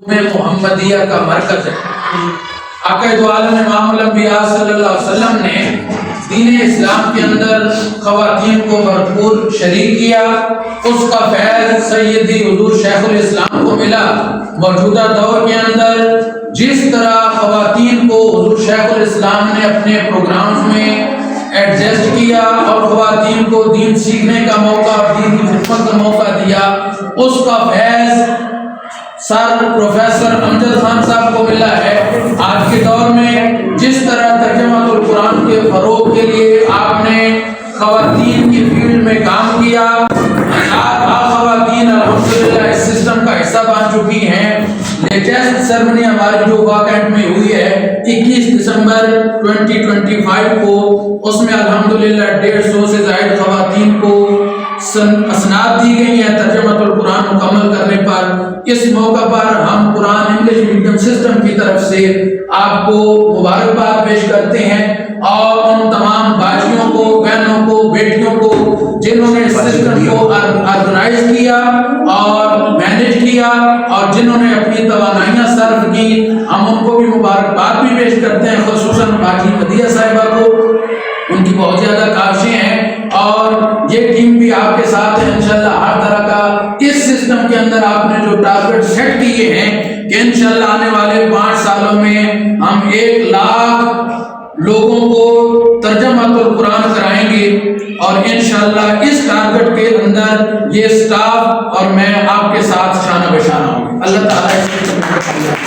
محمدیہ کا مرکز ہے۔ آقا دو عالم امام الانبیاء صلی اللہ علیہ وسلم نے دین اسلام کے اندر خواتین کو بھرپور شریک کیا۔ اس کا فیض سیدی حضور شیخ الاسلام کو ملا۔ موجودہ دور کے اندر جس طرح خواتین کو حضور شیخ الاسلام نے اپنے پروگرامز میں ایڈجسٹ کیا اور خواتین کو دین سیکھنے کا موقع اور دین کی خدمت کا موقع دیا، اس کا فیض سر پروفیسر امجد خان صاحب کو ملا ہے۔ آج کے دور میں جس طرح ترجمہ القرآن کے فروغ کے لیے آپ نے خواتین کی فیلڈ میں کام کیا، خواتین الحمدللہ اس سسٹم کا حصہ بن چکی ہیں۔ لیٹسٹ سرمنی ہماری جو واقعات میں ہوئی ہے 21 دسمبر 2025 کو، اس میں الحمدللہ 150 سے زائد خواتین کو اسناد دی گئی ہیں ترجمہ القرآن مکمل کرنے پر۔ اس موقع پر ہم قرآن انگلش میڈیم سسٹم کی طرف سے آپ کو مبارکباد پیش کرتے ہیں اور ان تمام باجیوں کو، بہنوں کو، بیٹیوں کو جنہوں نے اس سسٹم کو آرگنائز کیا اور مینیج کیا اور جنہوں نے اپنی توانائیاں صرف کی، ہم ان کو بھی مبارکباد بھی پیش کرتے ہیں، خصوصاً باجی مدیہ صاحبہ کو۔ ان کی بہت زیادہ کاوشیں ہیں اور یہ ٹیم بھی آپ کے ساتھ ہے انشاءاللہ۔ ہر طرح کا اس سسٹم کے اندر آپ نے جو ٹارگٹ سیٹ کیے ہیں کہ انشاءاللہ آنے والے 5 سالوں میں ہم 1 لاکھ لوگوں کو ترجمہ القرآن کرائیں گے، اور انشاءاللہ اس ٹارگٹ کے اندر یہ سٹاف اور میں آپ کے ساتھ شانہ بشانہ ہوں۔ اللہ تعالیٰ